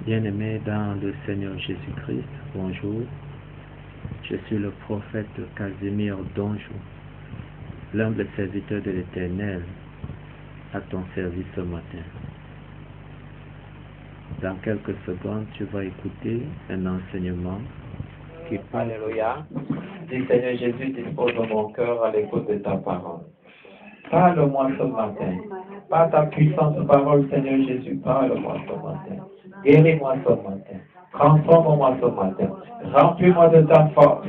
Bien-aimés dans le Seigneur Jésus-Christ, bonjour. Je suis le prophète Casimir Donjou, l'humble serviteur de l'Éternel, à ton service ce matin. Dans quelques secondes, tu vas écouter un enseignement qui parle. Alléluia. Dis Seigneur Jésus, dispose de mon cœur à l'écoute de ta parole. Parle-moi ce matin. Par ta puissante parole, Seigneur Jésus, parle-moi ce matin. Guéris-moi ce matin. Transforme-moi ce matin. Remplis-moi de ta force.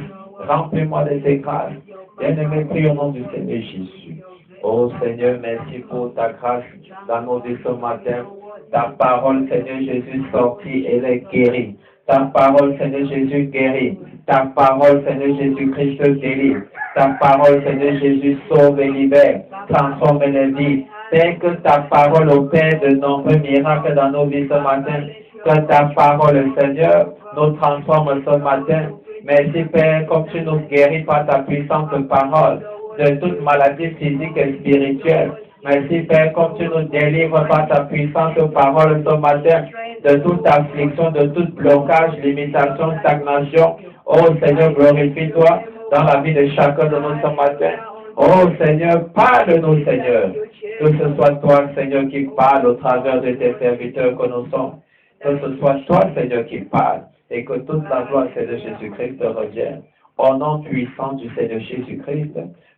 Remplis-moi de tes grâces. Bien-aimé, prie au nom du Seigneur Jésus. Oh Seigneur, merci pour ta grâce dans nos vies ce matin. Ta parole, Seigneur Jésus, sortie, elle est guérie. Ta parole, Seigneur Jésus, guérit. Ta parole, Seigneur Jésus-Christ, délivre. Ta parole, Seigneur Jésus, sauve et libère. Transforme les vies. Père, que ta parole opère de nombreux miracles dans nos vies ce matin. Que ta parole, Seigneur, nous transforme ce matin. Merci, Père, comme tu nous guéris par ta puissante parole de toute maladie physique et spirituelle. Merci, Père, comme tu nous délivres par ta puissante parole ce matin de toute affliction, de tout blocage, limitation, stagnation. Oh Seigneur, glorifie-toi dans la vie de chacun de nous ce matin. Oh Seigneur, parle-nous, Seigneur. Que ce soit toi, Seigneur, qui parle au travers de tes serviteurs que nous sommes. Que ce soit toi, Seigneur, qui parle. Et que toute la gloire, Seigneur Jésus-Christ, te revienne. Au nom puissant du Seigneur Jésus-Christ,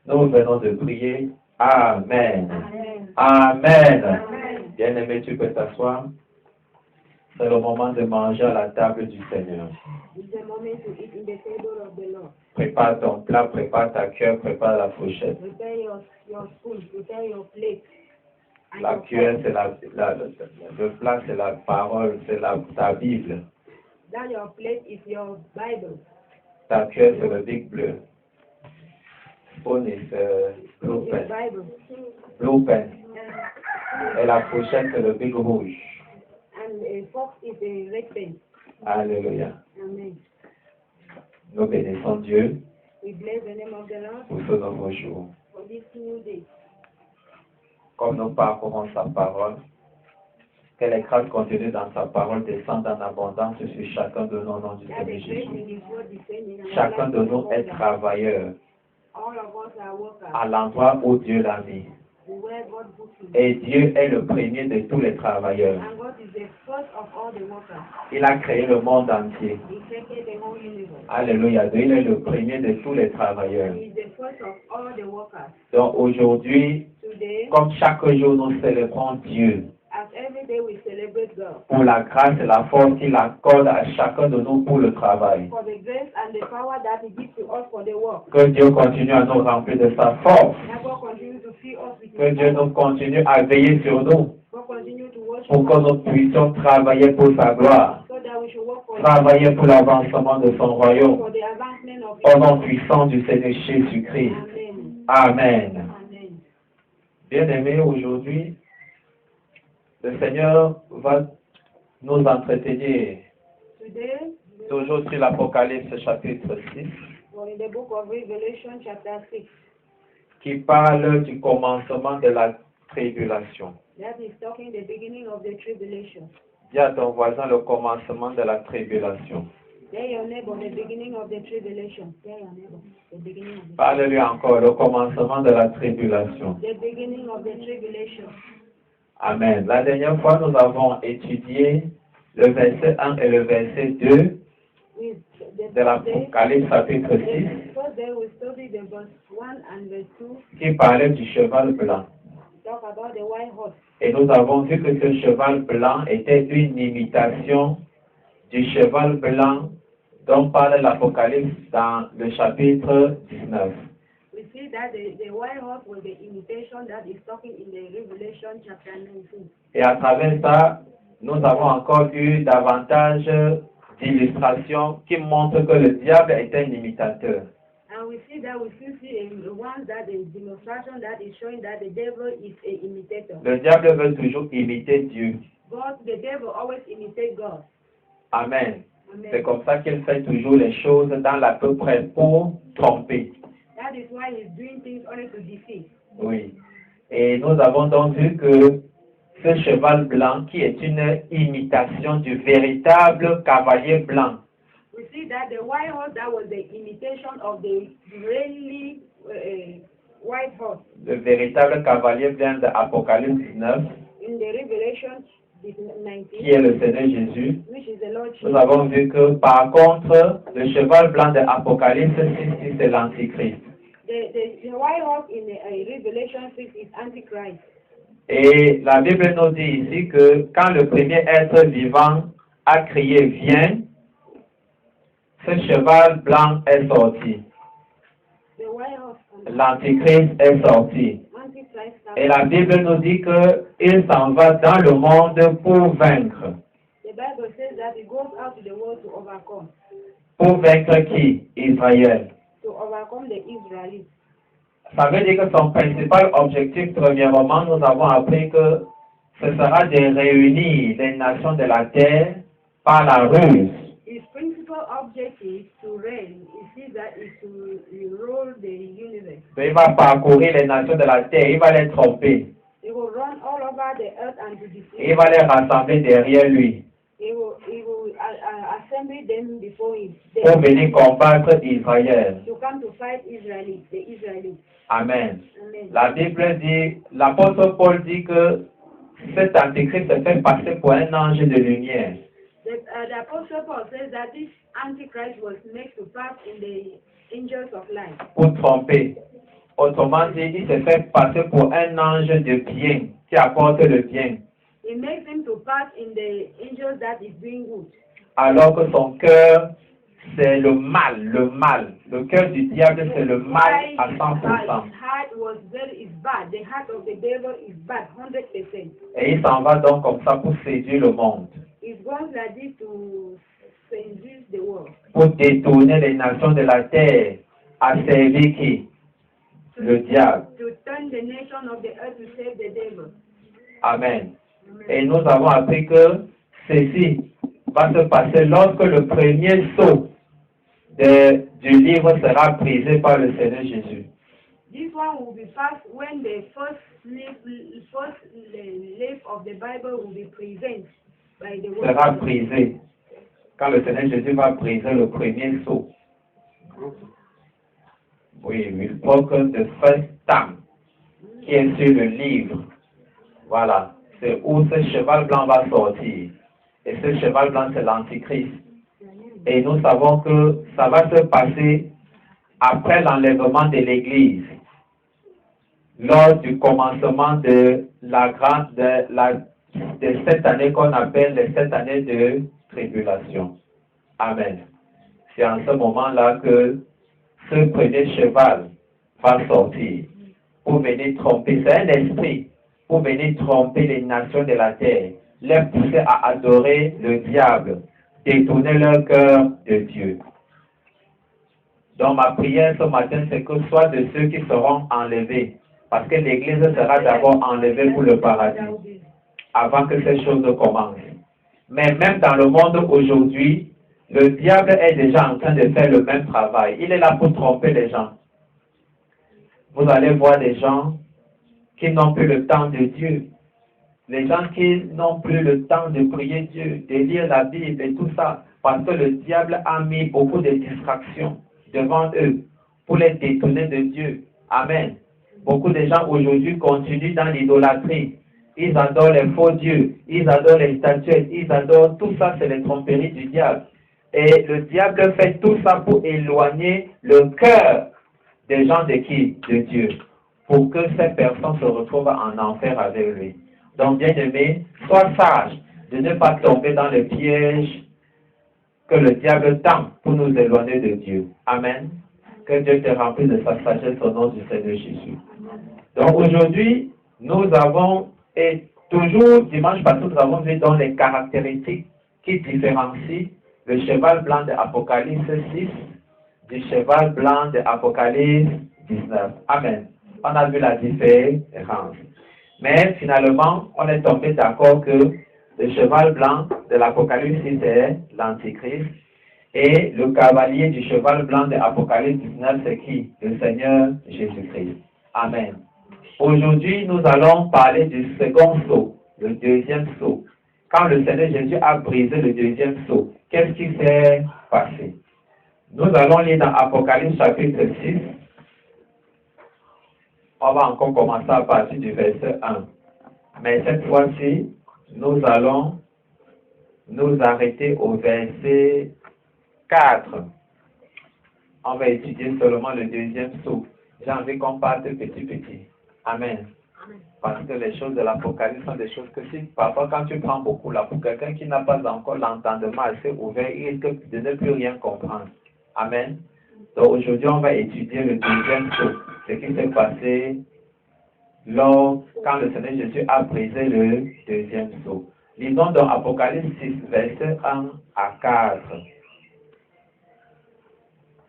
nous venons de prier. Amen. Amen. Bien-aimé, tu peux t'asseoir. C'est le moment de manger à la table du Seigneur. Prépare ton plat, prépare ta cuillère, prépare la fourchette. La cuillère, c'est le plat, c'est la parole, c'est ta Bible. Ta cuillère, c'est le Big Bleu. Spoon is blue pen. Blue pen. Et la fourchette, c'est le Big Rouge. And a fork is a red pen. Alléluia. Amen. Nous bénissons Dieu We bless the name of the Lord pour ce nouveau jour. for this new day. Comme nous parcourons sa parole, que les grâces contenues dans sa parole descendent en abondance sur chacun de nous au nom du That Seigneur the grace Jésus. in His word descend in our Chacun lives de nous est and travailleur all of us are workers. à l'endroit où Dieu l'a mis. Where God puts him. Et Dieu est le premier de tous les travailleurs. And God is the first of all the workers. Il a créé le monde entier. He created the whole universe. Alléluia. Il est le premier de tous les travailleurs. He is the first of all the workers. Donc aujourd'hui, Today, comme chaque jour, nous célébrons Dieu as every day we celebrate God pour la grâce et la force qu'il accorde à chacun de nous pour le travail. for the grace and the power that He gives to us for the work. Que Dieu continue à nous remplir de sa force. That God continue to fill us with Que His Dieu power. nous continue à veiller sur nous God continue to worship pour que us nous puissions travailler pour sa gloire, so that we should work for travailler pour l'avancement de son royaume. for the advancement of Au nom puissant du Seigneur Jésus-Christ. Amen. Amen. Amen. Bien-aimés, aujourd'hui, le Seigneur va nous entretenir Today, toujours sur l'Apocalypse chapitre 6, we're in the book of Revelation chapter 6. qui parle du commencement de la tribulation. That is talking the beginning of the tribulation. Dis à ton voisin le commencement de la tribulation. Tell your neighbor the beginning of the tribulation. Tell your neighbor the beginning of the Parle-lui encore le commencement de la tribulation. The beginning of the tribulation. Amen. La dernière fois, nous avons étudié le verset 1 et le verset 2 With the de l'Apocalypse chapitre 6, first day we studied the verse 1 and verse 2. qui parlait du cheval blanc. Talk about the white horse. Et nous avons vu que ce cheval blanc était une imitation du cheval blanc dont parle l'Apocalypse dans le chapitre 19. We see that the white horse was the imitation that is talking in the Revelation chapter 19. Et à travers ça, nous avons encore eu davantage d'illustrations qui montrent que le diable est un imitateur. And we see one that is demonstration that is showing that the devil is an imitator. Le diable veut toujours imiter Dieu. The devil always imitates God. Amen. Amen. C'est comme ça qu'il fait toujours les choses dans l'à peu près pour tromper. That is why he's doing things only to deceive. Oui. Et nous avons donc vu que ce cheval blanc qui est une imitation du véritable cavalier blanc. We see that the white horse, that was the imitation of the really white horse. Le véritable cavalier blanc de Apocalypse 19, In the Revelation qui 19, est le Seigneur Jésus. which is the Lord Nous Jesus. avons vu que par contre, le cheval blanc de Apocalypse 6, c'est l'Antichrist. The white horse in the Revelation 6 is Antichrist. Et la Bible nous dit ici que quand le premier être vivant a crié « Viens », ce cheval blanc est sorti. The white horse and L'Antichrist est sorti. Antichrist. Et la Bible nous dit qu'il s'en va dans le monde pour vaincre. The Bible says that he goes out to the world to overcome. Pour vaincre qui? Israël. To overcome the Israelites. Ça veut dire que son principal objectif, premièrement, nous avons appris que ce sera de réunir les nations de la terre par la ruse. His principal objective to reign is that is to rule the universe. Il va parcourir les nations de la terre, il va les tromper, He will run all over the earth and to il deceive. va les rassembler derrière lui He will assemble them before him pour venir combattre Israël. to come to fight Israelites, the Israelites. Amen. Amen. La Bible dit, l'apôtre Paul dit que cet antichrist se fait passer pour un ange de lumière. The Apostle Paul says that this Antichrist was made to pass in the angels of light. Pour tromper. Autrement dit, il se fait passer pour un ange de bien, qui apporte le bien, He makes him to pass in the angels that is doing good. alors que son cœur, c'est le mal, le mal. Le cœur du diable, c'est le mal à 100%. His heart is bad. The heart of the devil is bad, 100%. Et il s'en va donc comme ça pour séduire le monde, He's going like this to seduce the world. pour détourner les nations de la terre à servir qui? Le diable. To turn the nation of the earth to save the devil. Amen. Et nous avons appris que ceci va se passer lorsque le premier sceau du livre sera brisé par le Seigneur Jésus. This one will be passed when the first leaf of the Bible will be present by the word. Sera brisé. Quand le Seigneur Jésus va briser le premier sceau. Oui, il faut que the first stamp qui est sur le livre, voilà, c'est où ce cheval blanc va sortir. Et ce cheval blanc, c'est l'Antichrist. Et nous savons que ça va se passer après l'enlèvement de l'Église, lors du commencement de cette année qu'on appelle les 7 années de tribulation. Amen. C'est en ce moment-là que ce premier cheval va sortir pour venir tromper. C'est un esprit pour venir tromper les nations de la terre, les pousser à adorer le diable, détourner leur cœur de Dieu. Donc ma prière ce matin, c'est que soit de ceux qui seront enlevés, parce que l'Église sera d'abord enlevée pour le paradis, avant que ces choses commencent. Mais même dans le monde aujourd'hui, le diable est déjà en train de faire le même travail. Il est là pour tromper les gens. Vous allez voir des gens qui n'ont plus le temps de Dieu. Les gens qui n'ont plus le temps de prier Dieu, de lire la Bible et tout ça, parce que le diable a mis beaucoup de distractions devant eux pour les détourner de Dieu. Amen. Beaucoup de gens aujourd'hui continuent dans l'idolâtrie. Ils adorent les faux dieux, ils adorent les statuettes, ils adorent tout ça, c'est les tromperies du diable. Et le diable fait tout ça pour éloigner le cœur des gens de qui? De Dieu. Pour que ces personnes se retrouvent en enfer avec lui. Donc, bien-aimé, sois sage de ne pas tomber dans le piège que le diable tend pour nous éloigner de Dieu. Amen. Que Dieu te remplisse de sa sagesse au nom du Seigneur Jésus. Donc, aujourd'hui, nous avons, et toujours, dimanche passé, nous avons vu dans les caractéristiques qui différencient le cheval blanc de Apocalypse 6 du cheval blanc de Apocalypse 19. Amen. On a vu la différence. Mais finalement, on est tombé d'accord que le cheval blanc de l'Apocalypse 6 est l'Antichrist. Et le cavalier du cheval blanc de l'Apocalypse 19, c'est qui? Le Seigneur Jésus-Christ. Amen. Aujourd'hui, nous allons parler du second sceau, le deuxième sceau. Quand le Seigneur Jésus a brisé le deuxième sceau, qu'est-ce qui s'est passé? Nous allons lire dans Apocalypse chapitre 6. On va encore commencer à partir du verset 1. Mais cette fois-ci, nous allons nous arrêter au verset 4. On va étudier seulement le deuxième sceau. J'ai envie qu'on parte petit. Amen. Parce que les choses de l'Apocalypse sont des choses que si parfois quand tu prends beaucoup là, pour quelqu'un qui n'a pas encore l'entendement assez ouvert, il risque de ne plus rien comprendre. Amen. Donc aujourd'hui, on va étudier le deuxième sceau. Ce qui s'est passé quand le Seigneur Jésus a brisé le deuxième sceau. Lisons dans Apocalypse 6, versets 1 à 4.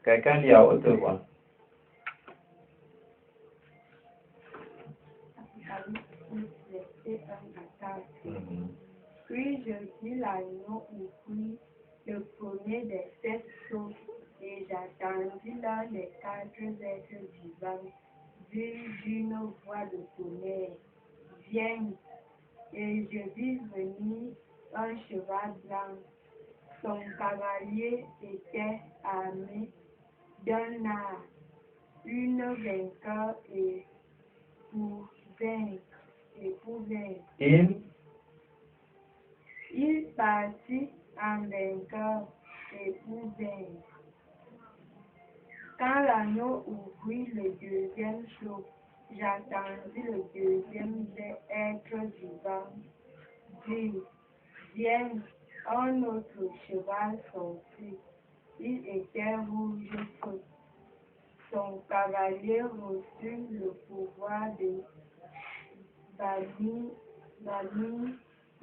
Quelqu'un lit à haute voix. Puis je vis l'agneau ouvrir le premier des 7 sceaux, et j'attendis l'un des 4 êtres vivants, vu d'une voix de tonnerre. Viens, et je vis venir un cheval blanc. Son cavalier était armé d'un arc, une vainqueur et pour vaincre. Il partit en vainqueur et pour vaincre. Quand l'agneau ouvrit le deuxième sceau, j'attendis le deuxième être vivant dire, viens, un autre cheval sortit. Il était rouge feu. Son cavalier reçut le pouvoir de bannir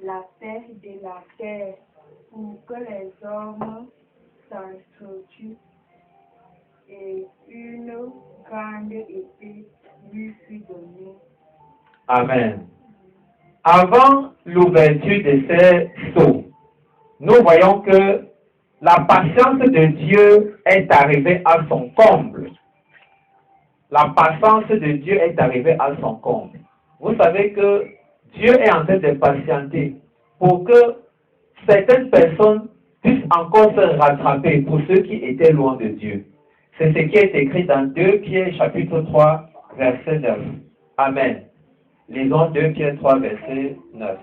la paix de la terre pour que les hommes s'entretuent, et une grande épée lui fut donnée. Amen. Avant l'ouverture de ces sceaux, nous voyons que la patience de Dieu est arrivée à son comble. La patience de Dieu est arrivée à son comble. Vous savez que Dieu est en train de patienter pour que certaines personnes puissent encore se rattraper pour ceux qui étaient loin de Dieu. C'est ce qui est écrit dans 2 Pierre chapitre 3, verset 9. Amen. Lisons 2 Pierre 3, verset 9.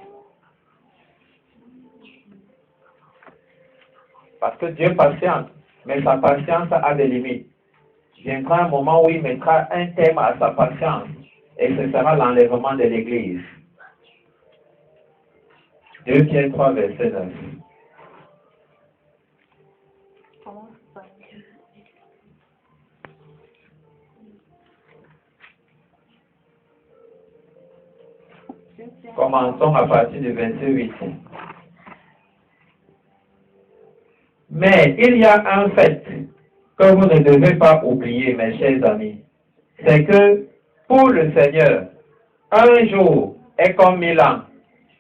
Parce que Dieu patiente, mais sa patience a des limites. Viendra un moment où il mettra un terme à sa patience, et ce sera l'enlèvement de l'Église. 2 Pierre 3, verset 9. Commençons à partir du verset 8. Mais il y a un fait que vous ne devez pas oublier, mes chers amis. C'est que pour le Seigneur, un jour est comme 1000 ans,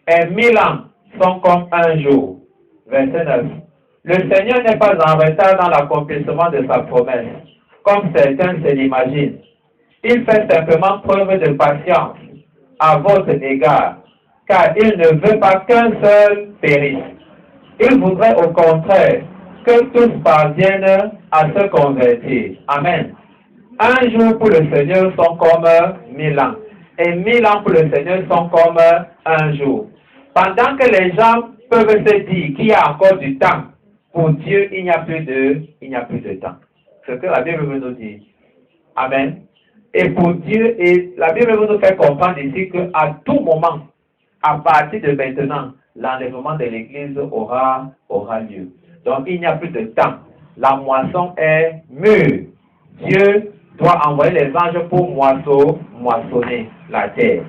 et 1000 ans sont comme un jour. Verset 9. Le Seigneur n'est pas en retard dans l'accomplissement de sa promesse, comme certains se l'imaginent. Il fait simplement preuve de patience à votre égard, car il ne veut pas qu'un seul périsse. Il voudrait au contraire que tous parviennent à se convertir. Amen. Un jour pour le Seigneur sont comme 1000 ans. Et 1000 ans pour le Seigneur sont comme un jour. Pendant que les gens peuvent se dire qu'il y a encore du temps, pour Dieu, il n'y a plus de temps. C'est ce que la Bible veut nous dire. Amen. Et pour Dieu, et la Bible veut nous faire comprendre ici qu'à tout moment, à partir de maintenant, l'enlèvement de l'Église aura lieu. Donc, il n'y a plus de temps. La moisson est mûre. Dieu doit envoyer les anges pour moissonner la terre.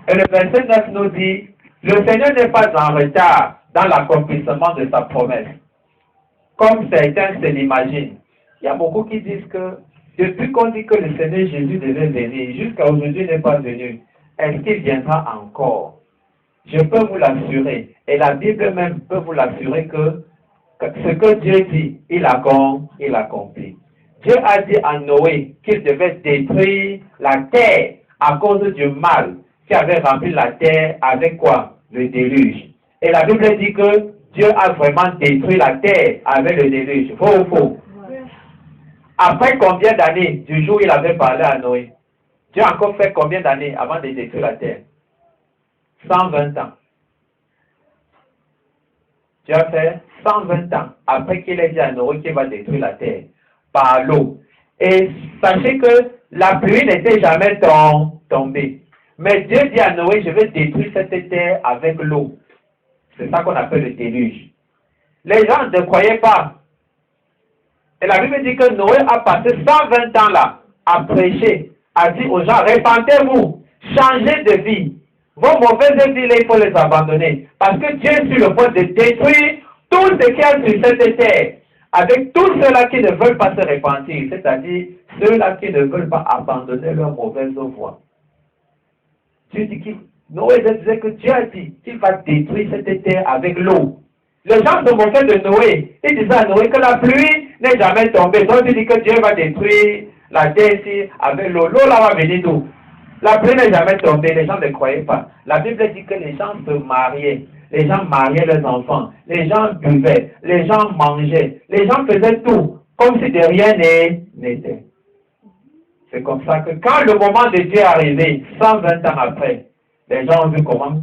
Et le verset 9 nous dit, le Seigneur n'est pas en retard dans l'accomplissement de sa promesse, comme certains se l'imaginent. Il y a beaucoup qui disent que depuis qu'on dit que le Seigneur Jésus devait venir, jusqu'à aujourd'hui il n'est pas venu, est-ce qu'il viendra encore? Je peux vous l'assurer, et la Bible même peut vous l'assurer que ce que Dieu dit, il accomplit. Dieu a dit à Noé qu'il devait détruire la terre à cause du mal qui avait rempli la terre avec quoi? le déluge. Et la Bible dit que Dieu a vraiment détruit la terre avec le déluge. Faux ou faux? Après combien d'années du jour où il avait parlé à Noé? Dieu a encore fait combien d'années avant de détruire la terre? 120 ans. Dieu a fait 120 ans après qu'il ait dit à Noé qu'il va détruire la terre par l'eau. Et sachez que la pluie n'était jamais tombée. Mais Dieu dit à Noé, je vais détruire cette terre avec l'eau. C'est ça qu'on appelle le déluge. Les gens ne croyaient pas. Et la Bible dit que Noé a passé 120 ans là à prêcher, a dit aux gens, répentez-vous, changez de vie. Vos mauvaises vies, il faut les abandonner. Parce que Dieu est sur le point de détruire tout ce qu'il y a sur cette terre. Avec tous ceux-là qui ne veulent pas se repentir, c'est-à-dire ceux-là qui ne veulent pas abandonner leur mauvaise voie. Dieu dit qu'il, Noé disait que Dieu a dit qu'il va détruire cette terre avec l'eau. Les gens se moquaient de Noé. Ils disaient à Noé que la pluie n'est jamais tombée. Donc il dit que Dieu va détruire la terre ici avec l'eau. L'eau là va venir d'où? La pluie n'est jamais tombée. Les gens ne croyaient pas. La Bible dit que les gens se mariaient. Les gens mariaient leurs enfants. Les gens buvaient. Les gens mangeaient. Les gens faisaient tout comme si de rien n'était. C'est comme ça que quand le moment de Dieu est arrivé, 120 ans après, les gens ont vu comment.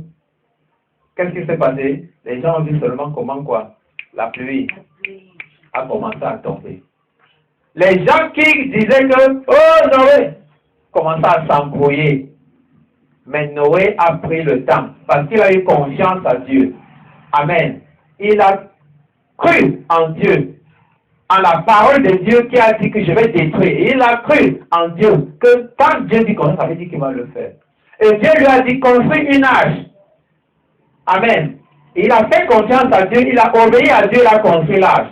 Qu'est-ce qui s'est passé? Les gens ont vu seulement comment quoi? La pluie a commencé à tomber. Les gens qui disaient que, oh Noé, commençaient à s'embrouiller. Mais Noé a pris le temps parce qu'il a eu confiance à Dieu. Amen. Il a cru en Dieu, en la parole de Dieu qui a dit que je vais détruire. Il a cru en Dieu que quand Dieu dit comme ça veut dire qu'il va le faire. Et Dieu lui a dit construis une arche. Amen. Il a fait confiance à Dieu, il a obéi à Dieu, il a construit l'arche.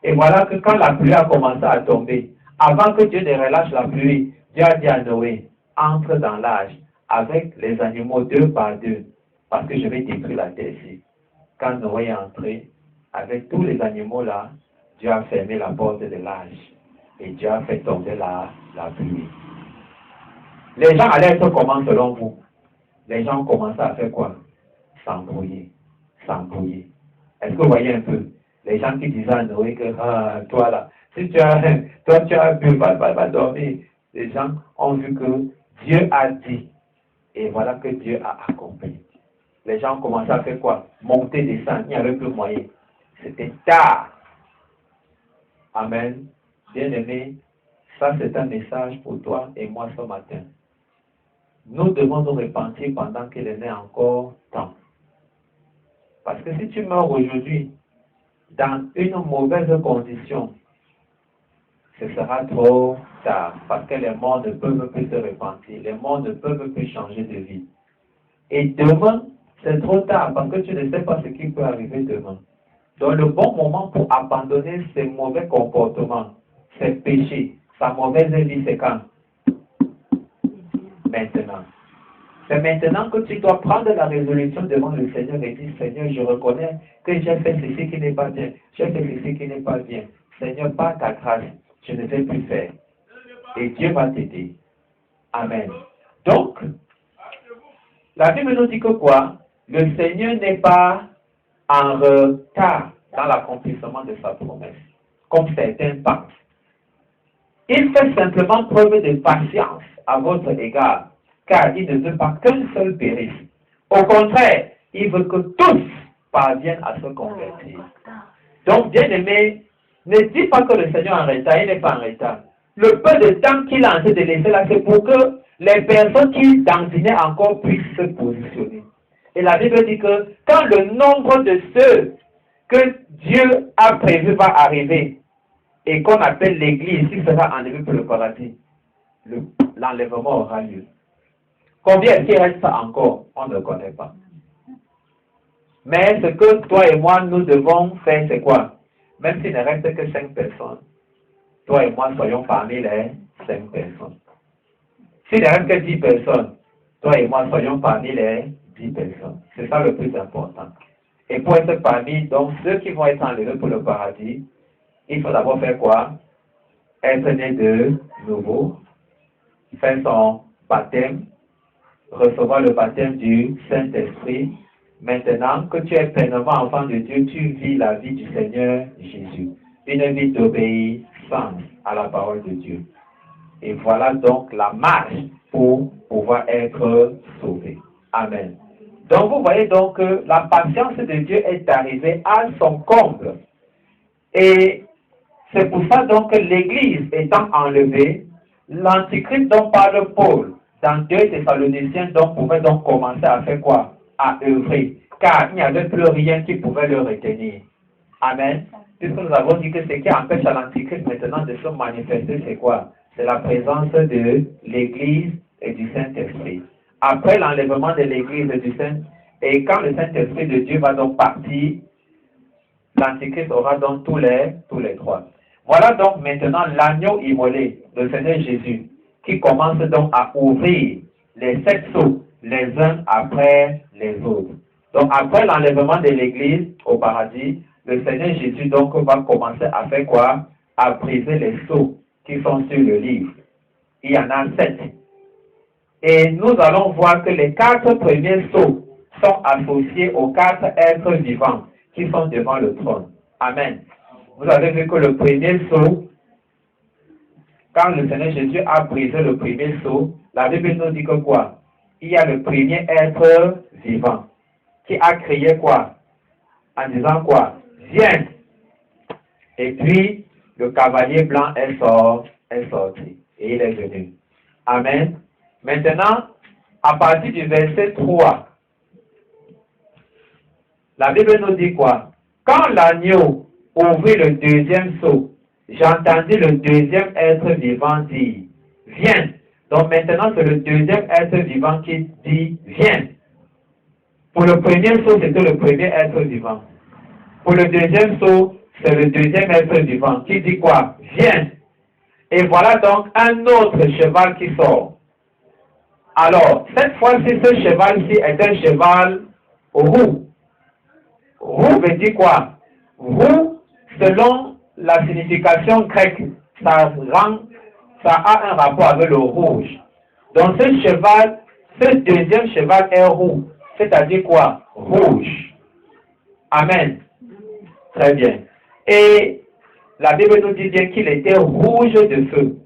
Et voilà que quand la pluie a commencé à tomber, avant que Dieu ne relâche la pluie, Dieu a dit à Noé, entre dans l'arche avec les animaux deux par deux, parce que je vais détruire la terre ici. Quand Noé est entré, avec tous les animaux là, Dieu a fermé la porte de l'arche et Dieu a fait tomber la pluie. Les gens allaient être comment selon vous? Les gens commençaient à faire quoi? S'embrouiller. Est-ce que vous voyez un peu? Les gens qui disaient à Noé que, toi là, si tu as bu, va dormir. Les gens ont vu que Dieu a dit, et voilà que Dieu a accompli. Les gens ont commencé à faire quoi? Monter, descendre, il n'y avait plus moyen. C'était tard. Amen. Bien-aimé, ça c'est un message pour toi et moi ce matin. Nous devons nous repentir pendant qu'il en est encore temps. Parce que si tu meurs aujourd'hui dans une mauvaise condition, ce sera trop tard. Parce que les morts ne peuvent plus se repentir. Les morts ne peuvent plus changer de vie. Et demain, c'est trop tard parce que tu ne sais pas ce qui peut arriver demain. Donc le bon moment pour abandonner ces mauvais comportements, ces péchés, sa mauvaise vie, c'est quand? Maintenant. C'est maintenant que tu dois prendre la résolution devant le Seigneur et dire, Seigneur, je reconnais que j'ai fait ceci qui n'est pas bien. J'ai fait ceci qui n'est pas bien. Seigneur, par ta grâce, je ne vais plus faire. Et Dieu va t'aider. Amen. Donc, la Bible nous dit que quoi? Le Seigneur n'est pas en retard dans l'accomplissement de sa promesse, comme certains pensent. Il fait simplement preuve de patience à votre égard, car il ne veut pas qu'un seul périsse. Au contraire, il veut que tous parviennent à se convertir. Donc, bien-aimé, ne dis pas que le Seigneur est en retard, il n'est pas en retard. Le peu de temps qu'il a en train de laisser là, c'est pour que les personnes qui dandinaient encore puissent se positionner. Et la Bible dit que quand le nombre de ceux que Dieu a prévu va arriver, et qu'on appelle l'Église, qui sera enlevée pour le paradis, l'enlèvement aura lieu. Combien est-ce qu'il reste encore? On ne connaît pas. Mais ce que toi et moi, nous devons faire, c'est quoi? Même s'il ne reste que 5 personnes, toi et moi soyons parmi les 5 personnes. S'il ne reste que 10 personnes, toi et moi soyons parmi les 10 personnes. C'est ça le plus important. Et pour être parmi donc ceux qui vont être enlevés pour le paradis, il faut d'abord faire quoi? Être né de nouveau, faire son baptême, recevoir le baptême du Saint-Esprit Maintenant que tu es pleinement enfant de Dieu, tu vis la vie du Seigneur Jésus. Une vie d'obéissance à la parole de Dieu. Et voilà donc la marche pour pouvoir être sauvé. Amen. Donc vous voyez donc que la patience de Dieu est arrivée à son comble. Et c'est pour ça donc que l'Église étant enlevée, l'Antichrist dont parle Paul dans 2 Thessaloniciens donc pouvait donc commencer à faire quoi? À œuvrer. Car il n'y avait plus rien qui pouvait le retenir. Amen. Puisque nous avons dit que ce qui empêche à l'Antichrist maintenant de se manifester, c'est quoi? C'est la présence de l'Église et du Saint-Esprit. Après l'enlèvement de l'Église et du Saint, et quand le Saint-Esprit de Dieu va donc partir, l'Antichrist aura donc tous les droits. Voilà donc maintenant l'agneau immolé, le Seigneur Jésus, qui commence donc à ouvrir les 7 sceaux, les uns après les autres. Donc après l'enlèvement de l'Église au paradis, le Seigneur Jésus donc va commencer à faire quoi? À briser les sceaux qui sont sur le livre. Il y en a 7. Et nous allons voir que les 4 premiers sceaux sont associés aux 4 êtres vivants qui sont devant le trône. Amen. Vous avez vu que le premier sceau, quand le Seigneur Jésus a brisé le premier sceau, la Bible nous dit que quoi? Il y a le premier être vivant qui a crié quoi? En disant quoi? Viens! Et puis, le cavalier blanc est sorti. Et il est venu. Amen. Maintenant, à partir du verset 3, la Bible nous dit quoi? Quand l'agneau ouvrit le deuxième sceau, j'entendis le deuxième être vivant dire, viens. Donc maintenant, c'est le deuxième être vivant qui dit, viens. Pour le premier sceau, c'était le premier être vivant. Pour le deuxième sceau, c'est le deuxième être vivant qui dit quoi? Viens. Et voilà donc un autre cheval qui sort. Alors, cette fois-ci, ce cheval-ci est un cheval roux. Roux veut dire quoi? Roux, selon la signification grecque, ça a un rapport avec le rouge. Donc ce deuxième cheval est roux, c'est-à-dire quoi? Rouge. Amen. Très bien. Et la Bible nous dit bien qu'il était rouge de feu.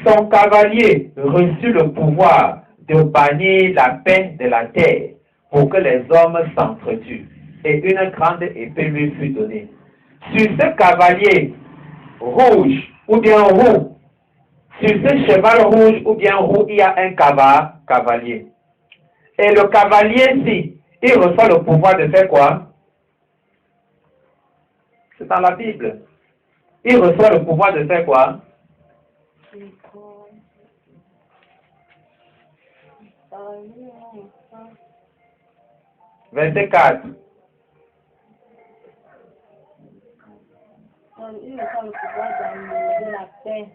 Son cavalier reçut le pouvoir de bannir la paix de la terre pour que les hommes s'entretuent. Et une grande épée lui fut donnée. Sur ce cavalier rouge ou bien roux, sur ce cheval rouge ou bien roux, il y a un cavalier. Et le cavalier-ci, il reçoit le pouvoir de faire quoi? C'est dans la Bible. Il reçoit le pouvoir de faire quoi? Verset 4. Il reçoit le pouvoir d'amener la paix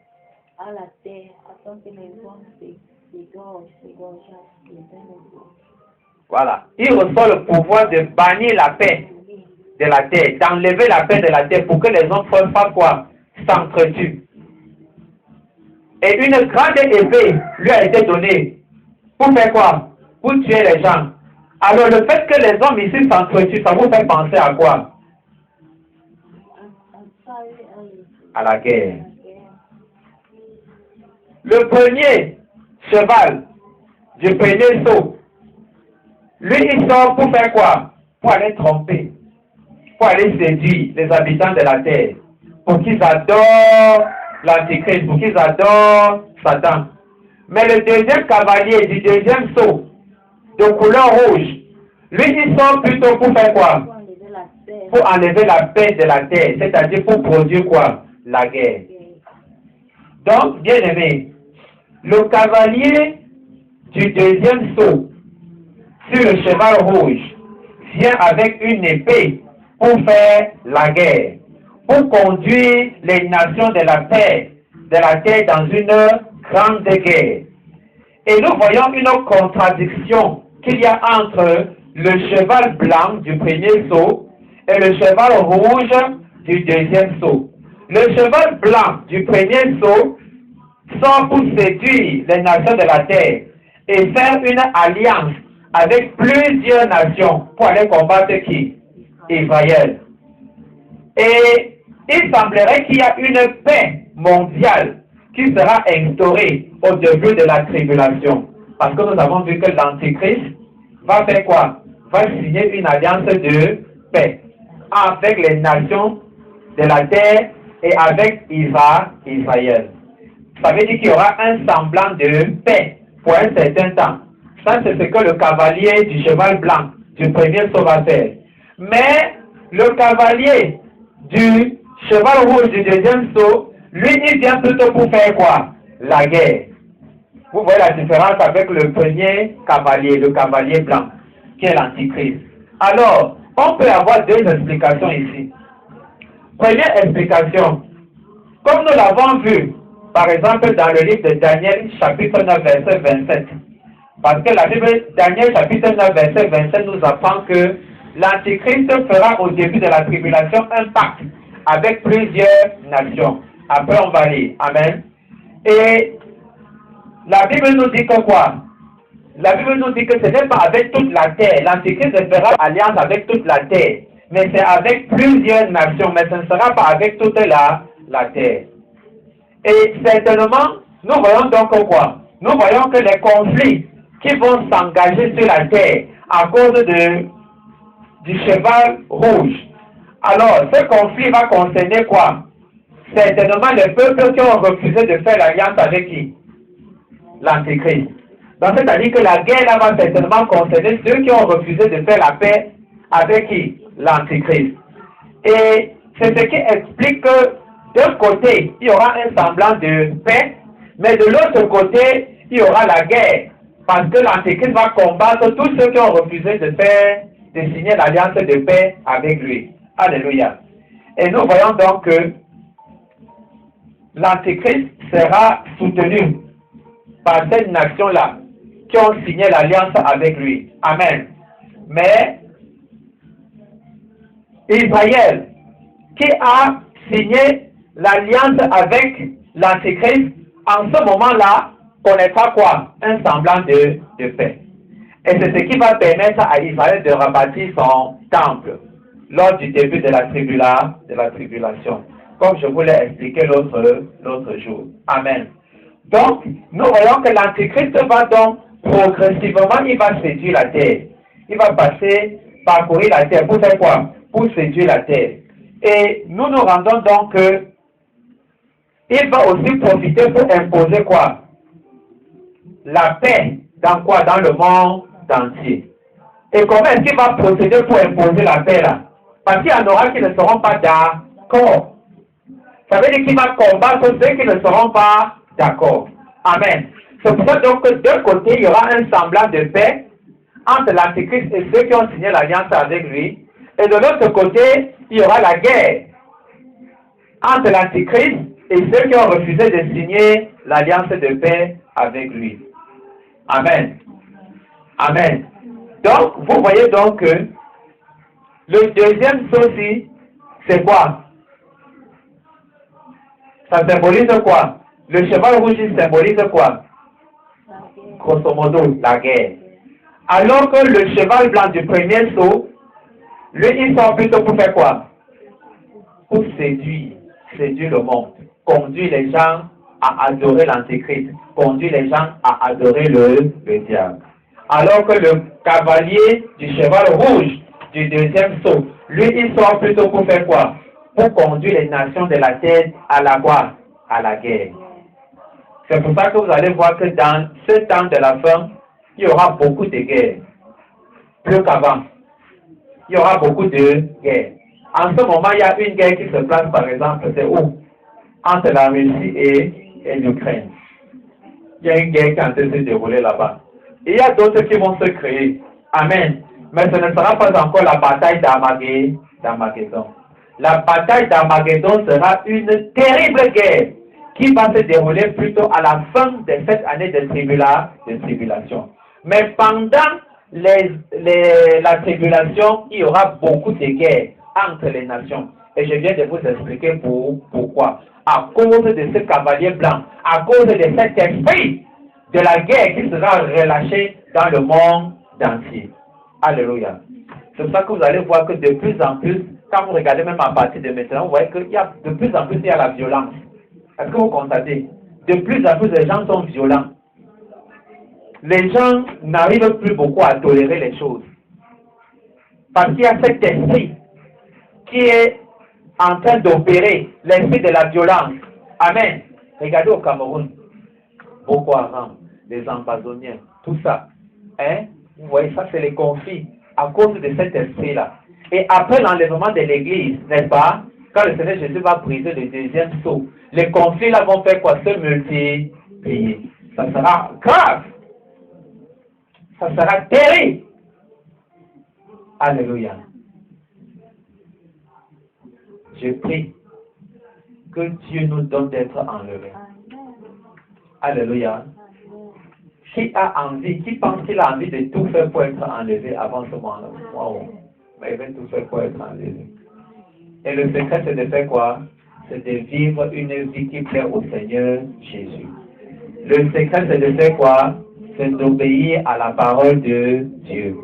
à la terre, afin que les hommes s'égorgent. Voilà. Il reçoit le pouvoir de bannir la paix de la terre, d'enlever la paix de la terre pour que les hommes fassent quoi? S'entretuent. Et une grande épée lui a été donnée. Pour faire quoi? Pour tuer les gens. Alors le fait que les hommes ici s'entretuent, ça vous fait penser à quoi? À la guerre. Le premier cheval du premier sceau, lui il sort pour faire quoi? Pour aller tromper, pour aller séduire les habitants de la terre, pour qu'ils adorent l'Antichrist, pour qu'ils adorent Satan. Mais le deuxième cavalier du deuxième sceau, de couleur rouge, lui il sort plutôt pour faire quoi? Pour enlever la paix de la terre, c'est-à-dire pour produire quoi? La guerre. Donc, bien aimé, le cavalier du deuxième sceau sur le cheval rouge vient avec une épée pour faire la guerre, pour conduire les nations de la terre dans une grande guerre. Et nous voyons une contradiction qu'il y a entre le cheval blanc du premier sceau et le cheval rouge du deuxième sceau. Le cheval blanc du premier sceau sort pour séduire les nations de la terre et faire une alliance avec plusieurs nations pour aller combattre qui? Israël. Et il semblerait qu'il y a une paix mondiale qui sera instaurée au début de la tribulation. Parce que nous avons vu que l'Antichrist va faire quoi? Va signer une alliance de paix avec les nations de la terre et avec Israël. Ça veut dire qu'il y aura un semblant de paix pour un certain temps. Ça, c'est ce que le cavalier du cheval blanc du premier saut va faire. Mais le cavalier du cheval rouge du deuxième saut, lui, il vient plutôt pour faire quoi? La guerre. Vous voyez la différence avec le premier cavalier, le cavalier blanc, qui est l'Antichrist. Alors, on peut avoir deux explications ici. Première explication, comme nous l'avons vu, par exemple, dans le livre de Daniel, chapitre 9, verset 27. Parce que la Bible, Daniel, chapitre 9, verset 27, nous apprend que l'Antichrist fera au début de la tribulation un pacte avec plusieurs nations. Après, on va lire. Amen. Et la Bible nous dit que quoi? La Bible nous dit que ce n'est pas avec toute la terre. L'Antichrist fera alliance avec toute la terre. Mais c'est avec plusieurs nations. Mais ce ne sera pas avec toute la terre. Et certainement, nous voyons donc quoi? Nous voyons que les conflits qui vont s'engager sur la terre à cause du cheval rouge. Alors, ce conflit va concerner quoi? Certainement les peuples qui ont refusé de faire l'alliance avec qui? L'Antichrist. Donc, c'est-à-dire que la guerre là va certainement concerner ceux qui ont refusé de faire la paix avec qui? L'Antichrist. Et c'est ce qui explique que d'un côté, il y aura un semblant de paix, mais de l'autre côté, il y aura la guerre. Parce que l'Antéchrist va combattre tous ceux qui ont refusé de signer l'alliance de paix avec lui. Alléluia. Et nous voyons donc que l'Antéchrist sera soutenu par ces nations-là qui ont signé l'alliance avec lui. Amen. Mais Israël, qui a signé l'alliance avec l'Antéchrist, en ce moment-là, connaîtra quoi? Un semblant de paix. Et c'est ce qui va permettre à Israël de rebâtir son temple lors du début de la tribulation, comme je vous l'ai expliqué l'autre jour. Amen. Donc, nous voyons que l'Antéchrist va donc progressivement, il va séduire la terre. Il va parcourir la terre. Pour faire quoi? Pour séduire la terre. Et nous nous rendons donc que il va aussi profiter pour imposer quoi? La paix dans quoi? Dans le monde entier. Et comment est-ce qu'il va procéder pour imposer la paix là? Parce qu'il y en aura qui ne seront pas d'accord. Ça veut dire qu'il va combattre ceux qui ne seront pas d'accord. Amen. C'est pour ça donc que d'un côté, il y aura un semblant de paix entre l'Antéchrist et ceux qui ont signé l'alliance avec lui. Et de l'autre côté, il y aura la guerre entre l'Antéchrist et ceux qui ont refusé de signer l'alliance de paix avec lui. Amen. Amen. Donc, vous voyez donc que le deuxième souci, c'est quoi? Ça symbolise quoi? Le cheval rouge symbolise quoi? Grosso modo, la guerre. Alors que le cheval blanc du premier saut, lui, il sort plutôt pour faire quoi? Pour séduire le monde, conduire les gens à adorer l'Antéchrist, conduire les gens à adorer le diable. Alors que le cavalier du cheval rouge du deuxième saut, lui, il sort plutôt pour faire quoi? Pour conduire les nations de la terre à la quoi? À la guerre. C'est pour ça que vous allez voir que dans ce temps de la fin, il y aura beaucoup de guerres. Plus qu'avant. Il y aura beaucoup de guerres. En ce moment, il y a une guerre qui se place, par exemple, c'est où? Entre la Russie et l'Ukraine. Il y a une guerre qui est en train de se dérouler là-bas. Et il y a d'autres qui vont se créer. Amen. Mais ce ne sera pas encore la bataille d'Armageddon. La bataille d'Armageddon sera une terrible guerre qui va se dérouler plutôt à la fin de cette année de tribulation. Mais pendant la tribulation, il y aura beaucoup de guerres entre les nations. Et je viens de vous expliquer pourquoi. À cause de ce cavalier blanc, à cause de cet esprit de la guerre qui sera relâché dans le monde entier. Alléluia. C'est pour ça que vous allez voir que de plus en plus, quand vous regardez même à partir de maintenant, vous voyez qu'il y a de plus en plus il y a la violence. Est-ce que vous constatez? De plus en plus les gens sont violents. Les gens n'arrivent plus beaucoup à tolérer les choses. Parce qu'il y a cet esprit qui est en train d'opérer, l'esprit de la violence. Amen. Regardez au Cameroun, Boko Haram, les empoisonniers, tout ça. Hein? Vous voyez, ça c'est les conflits à cause de cet esprit-là. Et après l'enlèvement de l'église, n'est-ce pas? Quand le Seigneur Jésus va briser le deuxième sceau, les conflits-là vont faire quoi? Se multiplier. Ça sera grave. Ça sera terrible. Alléluia. Je prie que Dieu nous donne d'être enlevés. Alléluia. Qui a envie, qui pense qu'il a envie de tout faire pour être enlevé avant ce moment-là? Wow. Mais il veut tout faire pour être enlevé. Et le secret, c'est de faire quoi? C'est de vivre une vie qui plaît au Seigneur Jésus. Le secret, c'est de faire quoi? C'est d'obéir à la parole de Dieu.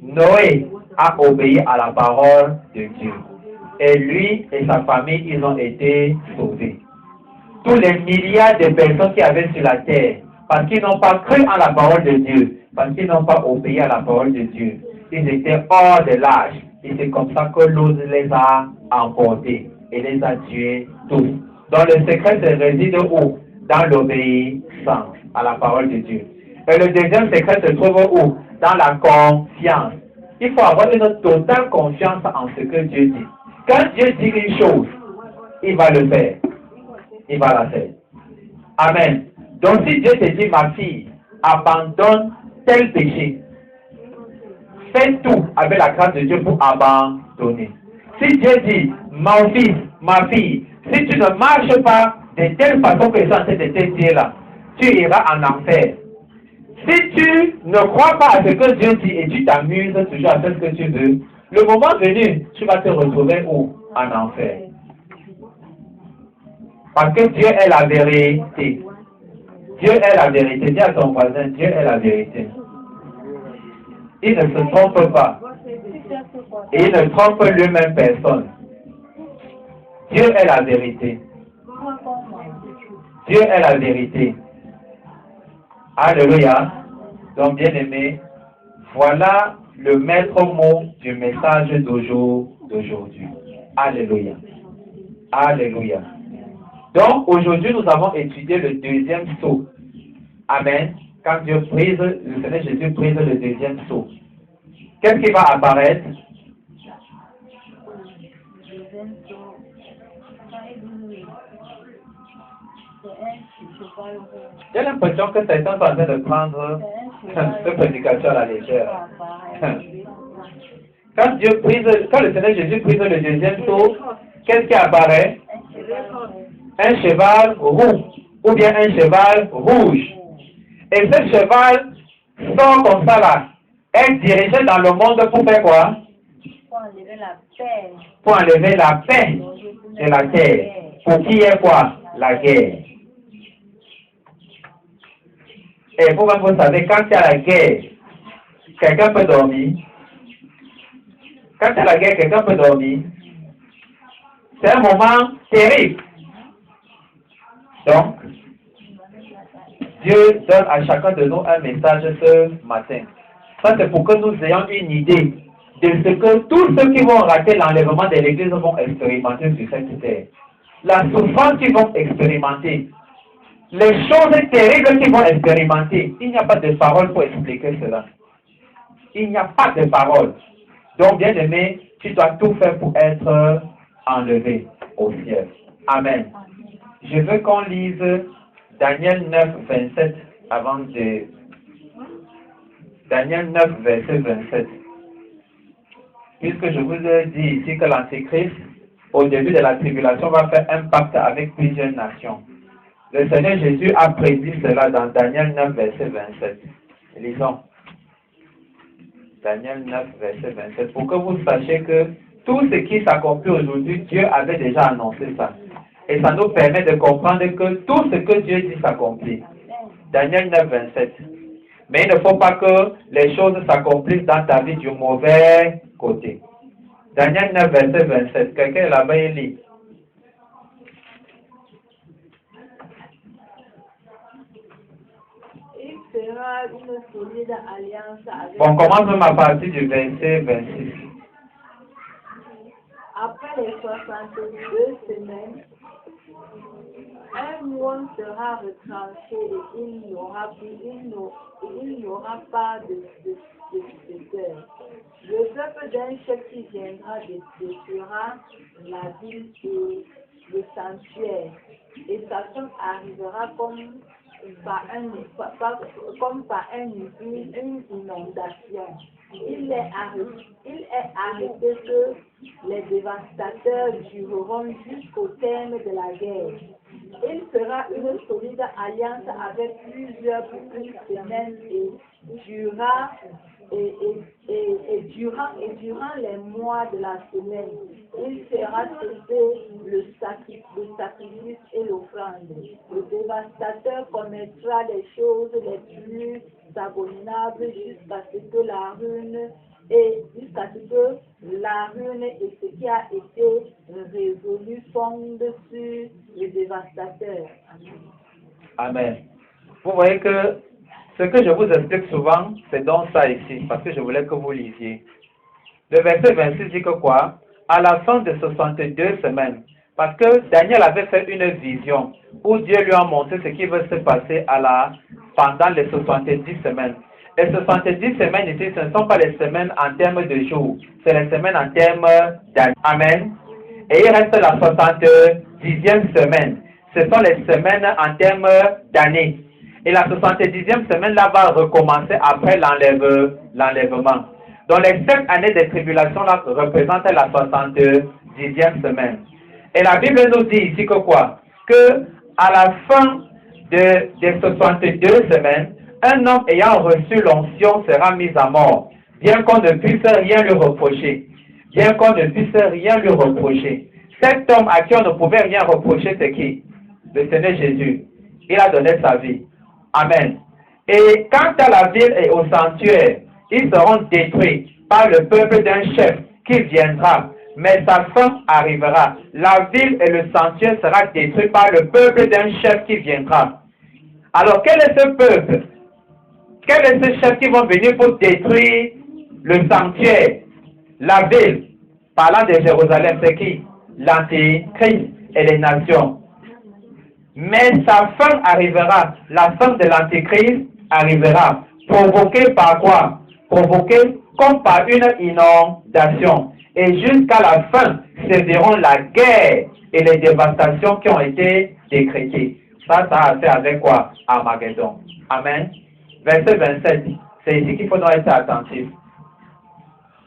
Noé a obéi à la parole de Dieu. Et lui et sa famille, ils ont été sauvés. Tous les milliards de personnes qui avaient sur la terre, parce qu'ils n'ont pas cru en la parole de Dieu, parce qu'ils n'ont pas obéi à la parole de Dieu, ils étaient hors de l'âge. Et c'est comme ça que l'eau les a emportés et les a tués tous. Donc le secret se réside où? Dans l'obéissance à la parole de Dieu. Et le deuxième secret se trouve où? Dans la confiance. Il faut avoir une totale confiance en ce que Dieu dit. Quand Dieu dit une chose, il va le faire. Il va la faire. Amen. Donc si Dieu te dit, ma fille, abandonne tel péché, fais tout avec la grâce de Dieu pour abandonner. Si Dieu dit, mon fils, ma fille, si tu ne marches pas de telle façon que je suis en train de te dire là, tu iras en enfer. Si tu ne crois pas à ce que Dieu dit et tu t'amuses toujours à faire ce que tu veux, le moment venu, tu vas te retrouver où? En enfer. Parce que Dieu est la vérité. Dieu est la vérité. Dis à ton voisin, Dieu est la vérité. Il ne se trompe pas. Et il ne trompe lui-même personne. Dieu est la vérité. Dieu est la vérité. Alléluia. Donc, bien aimé, voilà le maître mot du message d'aujourd'hui. Alléluia. Alléluia. Donc, aujourd'hui, nous avons étudié le deuxième sceau. Amen. Quand Dieu brise, le Seigneur Jésus brise le deuxième sceau. Qu'est-ce qui va apparaître? J'ai l'impression que certains sont en train de prendre cette prédication à la légère. Quand le Seigneur Jésus brise le deuxième sceau, qu'est-ce qui apparaît? Un cheval roux ou bien un cheval rouge. Et ce cheval sort comme ça là, est dirigé dans le monde pour faire quoi? Pour enlever la paix. Pour enlever la paix de la terre. Pour qui est quoi? La guerre. Et vous-même vous savez, quand il y a la guerre, quelqu'un peut dormir. Quand il y a la guerre, quelqu'un peut dormir. C'est un moment terrible. Donc, Dieu donne à chacun de nous un message ce matin. Ça, c'est pour que nous ayons une idée de ce que tous ceux qui vont rater l'enlèvement de l'Église vont expérimenter sur cette terre. La souffrance qu'ils vont expérimenter. Les choses terribles qu'ils vont expérimenter. Il n'y a pas de parole pour expliquer cela. Il n'y a pas de parole. Donc, bien aimé, tu dois tout faire pour être enlevé au ciel. Amen. Je veux qu'on lise Daniel 9, 27 avant de... Daniel 9, verset 27. Puisque je vous ai dit ici que l'Antéchrist, au début de la tribulation, va faire un pacte avec plusieurs nations. Le Seigneur Jésus a prédit cela dans Daniel 9, verset 27. Lisons. Daniel 9, verset 27. Pour que vous sachiez que tout ce qui s'accomplit aujourd'hui, Dieu avait déjà annoncé ça. Et ça nous permet de comprendre que tout ce que Dieu dit s'accomplit. Daniel 9, 27. Mais il ne faut pas que les choses s'accomplissent dans ta vie du mauvais côté. Daniel 9, verset 27. Quelqu'un là-bas, il lit. Il fera une solide alliance avec... Bon, commence même à partir du verset 26. Après les 62 semaines, un mois sera retranché et il n'y aura pas de terre. Le peuple d'un chef qui viendra détruira la ville et le sanctuaire, et sa fin arrivera comme par une inondation. Il est arrêté que les dévastateurs dureront jusqu'au terme de la guerre. Il fera une solide alliance avec plusieurs pour une semaine et durant les mois de la semaine, il fera cesser le sacrifice et l'offrande. Le dévastateur commettra les choses les plus abominables jusqu'à ce que la ruine et ce qui a été résolu fonde sur le dévastateur. Amen. Vous voyez que ce que je vous explique souvent, c'est donc ça ici, parce que je voulais que vous lisiez. Le verset 26 dit que quoi? À la fin de 62 semaines, parce que Daniel avait fait une vision où Dieu lui a montré ce qui va se passer pendant les 70 semaines. Les 70 semaines ici, ce ne sont pas les semaines en termes de jours, c'est les semaines en termes d'années. Amen. Et il reste la 70e semaine. Ce sont les semaines en termes d'années. Et la 70e semaine là va recommencer après l'enlèvement. Donc les 7 années de tribulation là représentent la 70e semaine. Et la Bible nous dit ici que quoi? Que à la fin des 62 semaines, un homme ayant reçu l'onction sera mis à mort, bien qu'on ne puisse rien lui reprocher. Bien qu'on ne puisse rien lui reprocher. Cet homme à qui on ne pouvait rien reprocher, c'est qui? Le Seigneur Jésus. Il a donné sa vie. Amen. Et quant à la ville et au sanctuaire, ils seront détruits par le peuple d'un chef qui viendra, mais sa fin arrivera. La ville et le sanctuaire sera détruits par le peuple d'un chef qui viendra. Alors quel est ce peuple? Quel est ce chef qui va venir pour détruire le sanctuaire, la ville? Parlant de Jérusalem, c'est qui? L'Antéchrist et les nations. Mais sa fin arrivera, la fin de l'Antéchrist arrivera, provoquée par quoi? Provoquée comme par une inondation. Et jusqu'à la fin, se verront la guerre et les dévastations qui ont été décrétées. Ça a fait avec quoi? Armageddon. Amen. Verset 27, c'est ici qu'il faut donc être attentif.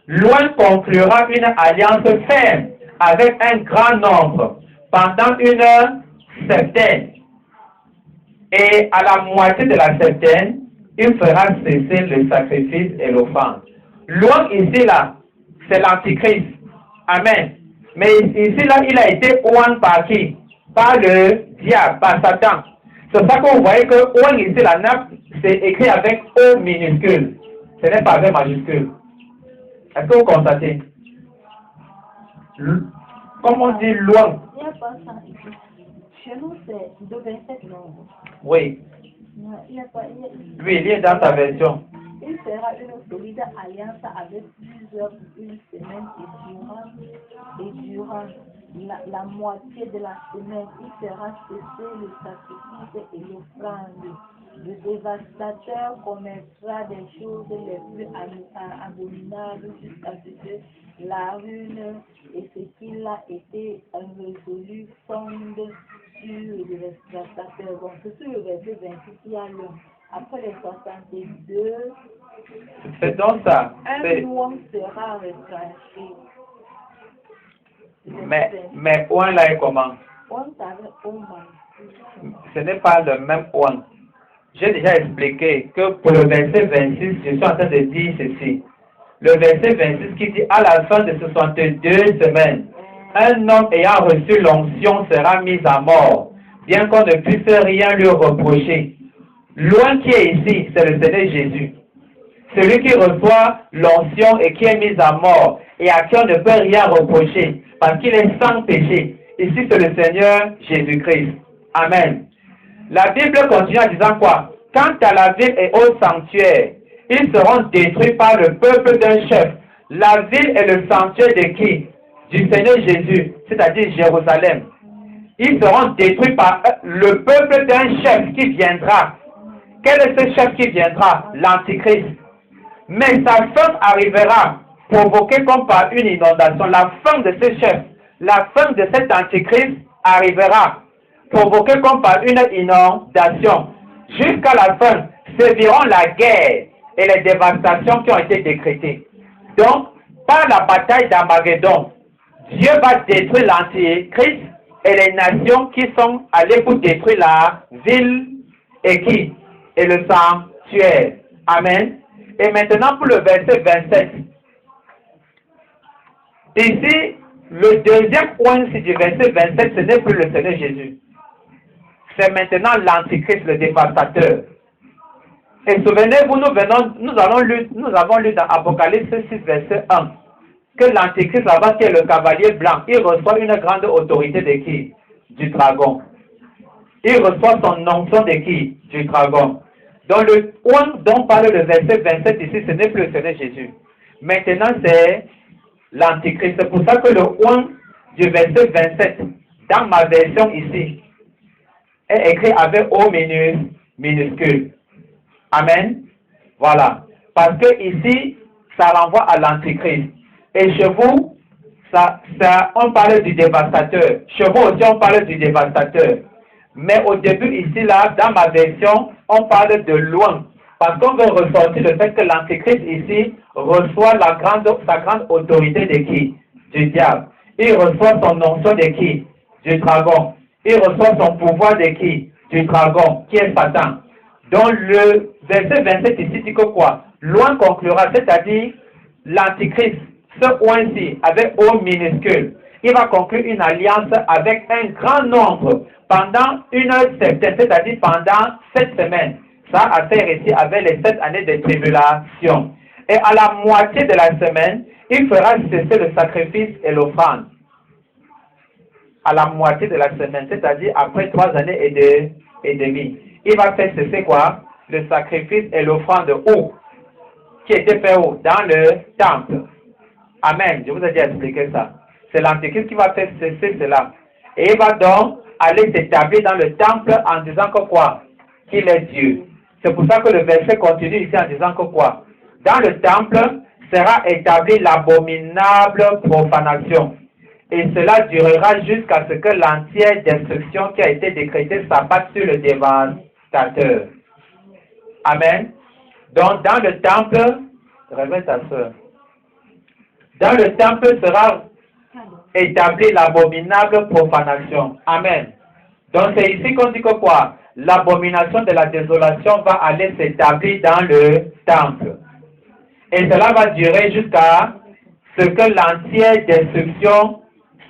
Loin conclura une alliance ferme avec un grand nombre pendant une septaine. Et à la moitié de la septaine, il fera cesser le sacrifice et l'offrande. Loin ici là, c'est l'Antichrist. Amen. Mais ici là, il a été oint par qui? Par le diable, par Satan. C'est ça que vous voyez que oint ici la nappe, c'est écrit avec O minuscule. Ce n'est pas avec majuscule. Est-ce que vous constatez? Comme on dit loin. Il n'y a pas ça ici. Chez nous, c'est de 27 nombres. Oui. Il n'y a pas. Lui, il est dans ta version. Il fera une solide alliance avec plusieurs pour une semaine et durant la moitié de la semaine, il fera cesser le sacrifice et l'offrande. Le dévastateur commettra des choses les plus abominables jusqu'à ce que la ruine et ce qu'il a été résolu fondent sur le dévastateur. Donc, c'est sur le verset 26 qu'il y a le. Après les 62, c'est donc ça. un mois sera retranché. Mais ouin là est comment? On savait au moins. Ce n'est pas le même ouin. J'ai déjà expliqué que pour le verset 26, je suis en train de dire ceci. Le verset 26 qui dit à la fin de 62 semaines, un homme ayant reçu l'onction sera mis à mort, bien qu'on ne puisse rien lui reprocher. loin qui est ici, c'est le Seigneur Jésus. Celui qui reçoit l'onction et qui est mis à mort et à qui on ne peut rien reprocher parce qu'il est sans péché. Ici, c'est le Seigneur Jésus-Christ. Amen. La Bible continue en disant quoi? Quant à la ville et au sanctuaire, ils seront détruits par le peuple d'un chef. La ville et le sanctuaire de qui? Du Seigneur Jésus, c'est-à-dire Jérusalem. Ils seront détruits par le peuple d'un chef qui viendra. Quel est ce chef qui viendra? L'Antichrist. Mais sa fin arrivera, provoquée comme par une inondation. La fin de ce chef, la fin de cet Antichrist arrivera, provoquée comme par une inondation. Jusqu'à la fin, serviront la guerre et les dévastations qui ont été décrétées. Donc, par la bataille d'Armageddon, Dieu va détruire l'Antichrist et les nations qui sont allées pour détruire la ville et qui? Et le sanctuaire. Amen. Et maintenant pour le verset 27. Ici, le deuxième point du verset 27, ce n'est plus le Seigneur Jésus. C'est maintenant l'Antichrist, le dévastateur. Et souvenez-vous, nous avons lu dans Apocalypse 6, verset 1, que l'Antichrist là-bas, qui est le cavalier blanc, il reçoit une grande autorité de qui? Du dragon. Il reçoit son onction de qui? Du dragon. Donc le point dont parle le verset 27 ici, ce n'est plus le Seigneur Jésus. Maintenant, c'est l'Antichrist. C'est pour ça que le point du verset 27, dans ma version ici, est écrit avec O minuscule. Amen. Voilà. Parce que ici, ça renvoie à l'Antichrist. Et chez vous, on parle du dévastateur. Chez vous aussi, on parle du dévastateur. Mais au début, ici, là, dans ma version, on parle de loin. Parce qu'on veut ressortir le fait que l'Antichrist, ici, reçoit sa grande autorité de qui? Du diable. Il reçoit son onction de qui? Du dragon. Il reçoit son pouvoir de qui? Du dragon, qui est Satan. Donc, le verset 27 ici dit que quoi? Loin conclura, c'est-à-dire l'Antichrist, ce point-ci, avec O minuscule, il va conclure une alliance avec un grand nombre pendant une certaine, c'est-à-dire pendant 7 semaines. Ça a fait récit avec les 7 années de tribulation. Et à la moitié de la semaine, il fera cesser le sacrifice et l'offrande. À la moitié de la semaine, c'est-à-dire après 3 années et demie. Il va faire cesser quoi? Le sacrifice et l'offrande où? Qui était fait où? Dans le temple. Amen. Je vous ai déjà expliqué ça. C'est l'Antéchrist qui va faire cesser cela. Et il va donc aller s'établir dans le temple en disant que quoi? Qu'il est Dieu. C'est pour ça que le verset continue ici en disant que quoi? Dans le temple sera établie l'abominable profanation. Et cela durera jusqu'à ce que l'entière destruction qui a été décrétée s'abatte sur le dévastateur. Amen. Donc dans le temple, réveille ta soeur. Dans le temple sera établie l'abominable profanation. Amen. Donc c'est ici qu'on dit que quoi? L'abomination de la désolation va aller s'établir dans le temple. Et cela va durer jusqu'à ce que l'entière destruction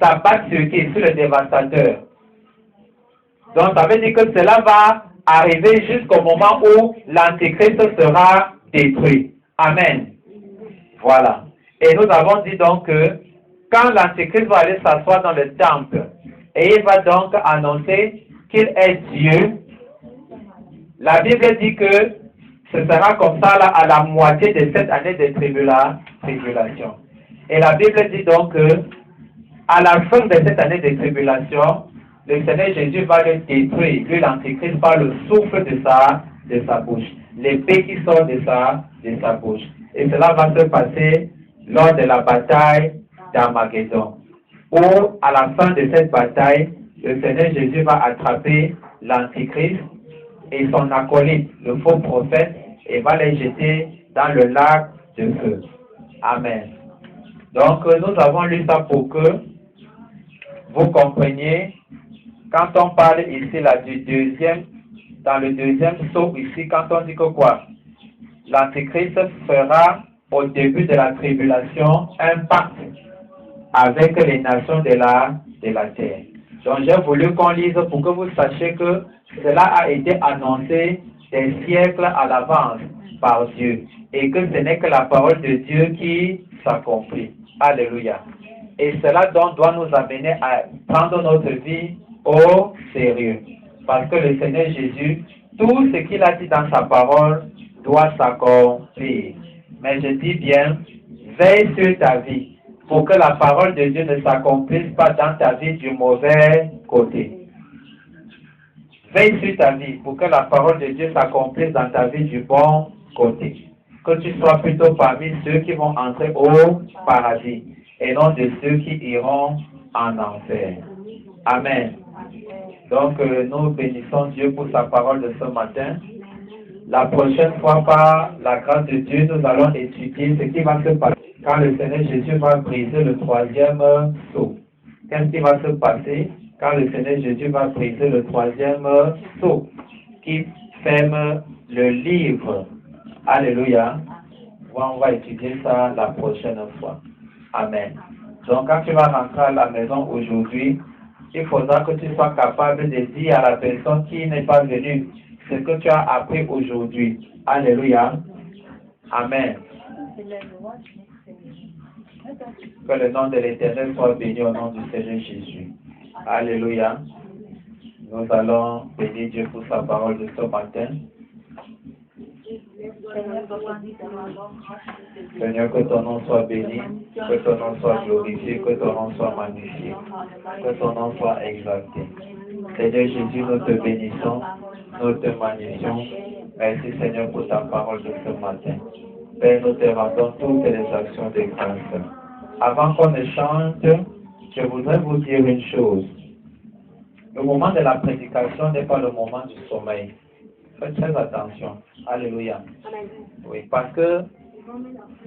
s'abatte sur qui? Sur le dévastateur. Donc ça veut dire que cela va arriver jusqu'au moment où l'Antéchrist sera détruit. Amen. Voilà. Et nous avons dit donc que quand l'Antéchrist va aller s'asseoir dans le temple, et il va donc annoncer qu'il est Dieu, la Bible dit que ce sera comme ça là, à la moitié de cette année de tribulation. Et la Bible dit donc que à la fin de cette année de tribulation, le Seigneur Jésus va le détruire, lui l'Antéchrist, par le souffle de sa bouche, l'épée qui sort de sa bouche. Et cela va se passer lors de la bataille d'Armageddon, où à la fin de cette bataille, le Seigneur Jésus va attraper l'Antichrist et son acolyte, le faux prophète, et va les jeter dans le lac de feu. Amen. Donc nous avons lu ça pour que vous compreniez, quand on parle ici là du deuxième, dans le deuxième saut ici, quand on dit que quoi? L'Antichrist fera au début de la tribulation un pacte avec les nations de la terre. Donc j'ai voulu qu'on lise pour que vous sachiez que cela a été annoncé des siècles à l'avance par Dieu et que ce n'est que la parole de Dieu qui s'accomplit. Alléluia. Et cela donc doit nous amener à prendre notre vie au sérieux. Parce que le Seigneur Jésus, tout ce qu'il a dit dans sa parole doit s'accomplir. Mais je dis bien, veille sur ta vie pour que la parole de Dieu ne s'accomplisse pas dans ta vie du mauvais côté. Veille sur ta vie pour que la parole de Dieu s'accomplisse dans ta vie du bon côté. Que tu sois plutôt parmi ceux qui vont entrer au paradis et non de ceux qui iront en enfer. Amen. Donc, nous bénissons Dieu pour sa parole de ce matin. La prochaine fois, par la grâce de Dieu, nous allons étudier ce qui va se passer quand le Seigneur Jésus va briser le troisième sceau. Qu'est-ce qui va se passer quand le Seigneur Jésus va briser le troisième sceau qui ferme le livre? Alléluia. On va étudier ça la prochaine fois. Amen. Donc, quand tu vas rentrer à la maison aujourd'hui, il faudra que tu sois capable de dire à la personne qui n'est pas venue ce que tu as appris aujourd'hui. Alléluia. Amen. Que le nom de l'Éternel soit béni au nom du Seigneur Jésus. Alléluia. Nous allons bénir Dieu pour sa parole de ce matin. Seigneur, que ton nom soit béni, que ton nom soit glorifié, que ton nom soit magnifié, que ton nom soit exalté. Seigneur Jésus, nous te bénissons, nous te magnifions. Merci Seigneur pour ta parole de ce matin. Père, nous te rendons toutes les actions de grâce. Avant qu'on ne chante, je voudrais vous dire une chose. Le moment de la prédication n'est pas le moment du sommeil. Faites très attention. Alléluia. Oui, parce que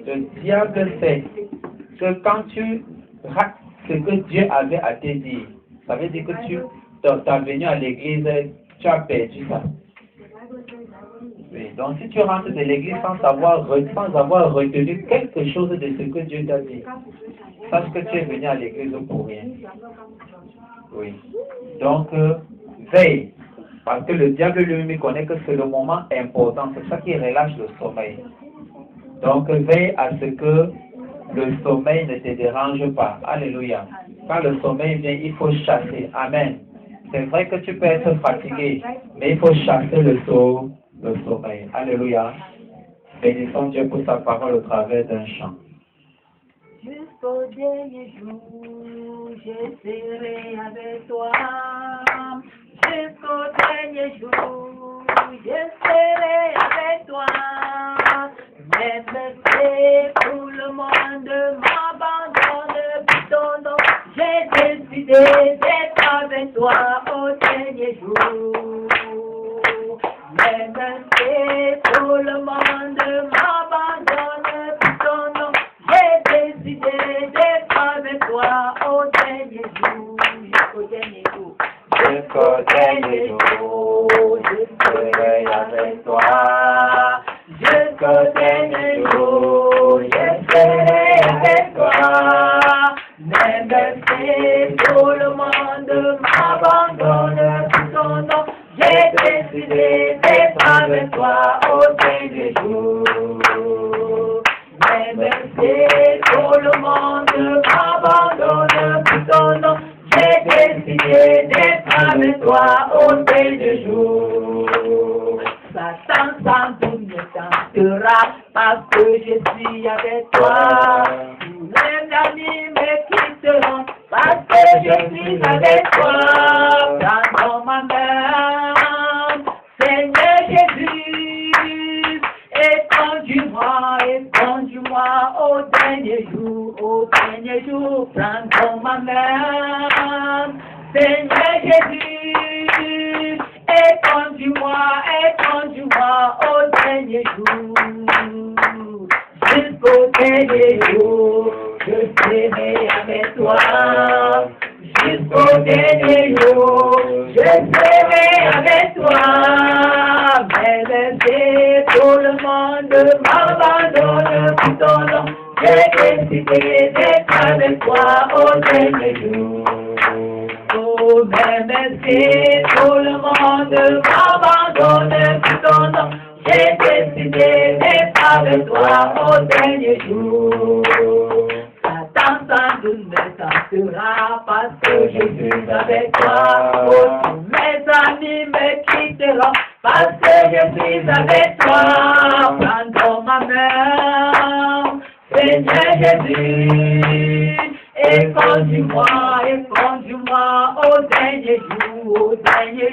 le diable sait que quand tu rates ce que Dieu avait à te dire, ça veut dire que tu es venu à l'église, tu as perdu ça. Oui, donc si tu rentres de l'église sans avoir retenu quelque chose de ce que Dieu t'a dit, sache que tu es venu à l'église pour rien. Oui. Donc, veille. Parce que le diable lui-même connaît que c'est le moment important. C'est ça qui relâche le sommeil. Donc, veille à ce que le sommeil ne te dérange pas. Alléluia. Quand le sommeil vient, il faut chasser. Amen. C'est vrai que tu peux être fatigué, mais il faut chasser le sommeil. Alléluia. Bénissons Dieu pour sa parole au travers d'un chant. Jusqu'au dernier jour, je serai avec toi. Jusqu'au dernier jour, je serai avec toi. Même si tout le monde m'abandonne, puis ton nom, j'ai décidé d'être avec toi au dernier jour. Même si tout le monde m'abandonne, puis ton nom, j'ai décidé d'être avec toi au dernier jour. Jusqu'au dernier jour. Jusqu'au dernier jour, je serai avec toi. Jusqu'au dernier jour, je serai avec toi. Même si tout le monde m'abandonne pour ton nom, j'ai décidé d'être avec toi au dernier jour. Même si tout le monde m'abandonne pour ton nom, j'ai décidé d'être avec toi au dernier jour. Satan sans doute me tentera parce que je suis avec toi. Tous les amis me quitteront parce que je suis avec toi. Prends dans ma main, Seigneur Jésus, étends-moi au dernier jour, prends dans ma main, Seigneur Jésus, étends-moi au dernier jour, jusqu'au dernier jour, je serai avec toi, jusqu'au dernier jour, je serai avec toi, même si tout le monde m'abandonne pour ton nom, j'ai décidé d'être avec toi au dernier jour. Oh, même si tout le monde m'abandonne pour ton nom. J'ai décidé d'être avec toi au dernier jour. Satan sans doute me tentera parce que je suis avec toi. Oh, tous mes amis me quitteront parce que je suis avec toi. Prends dans ma main, Seigneur Jésus, et conduis-moi au dernier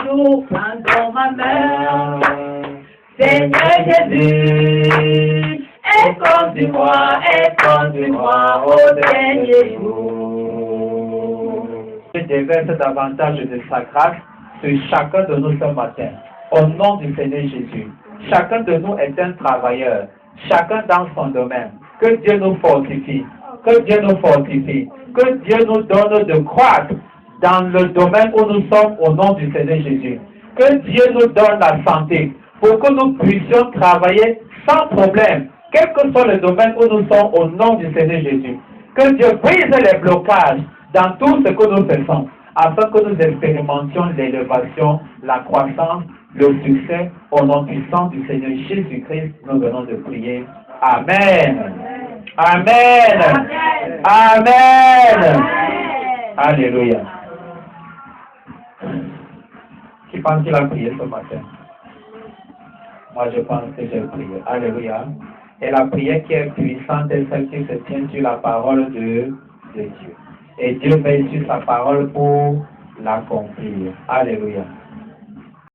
jour, prends dans ma main, Seigneur Jésus, et conduis-moi au dernier jour. Je déverse davantage de sa grâce sur chacun de nous ce matin. Au nom du Seigneur Jésus, chacun de nous est un travailleur, chacun dans son domaine. Que Dieu nous fortifie, que Dieu nous fortifie, que Dieu nous donne de croître dans le domaine où nous sommes au nom du Seigneur Jésus. Que Dieu nous donne la santé pour que nous puissions travailler sans problème, quel que soit le domaine où nous sommes au nom du Seigneur Jésus. Que Dieu brise les blocages dans tout ce que nous faisons, afin que nous expérimentions l'élévation, la croissance, le succès, au nom puissant du Seigneur Jésus-Christ, nous venons de prier. Amen. Amen. Amen. Alléluia. Qui pense qu'il a prié ce matin? Moi, je pense que j'ai prié. Alléluia. Et la prière qui est puissante est celle qui se tient sur la parole de Dieu. Et Dieu veille sur sa parole pour l'accomplir. Alléluia.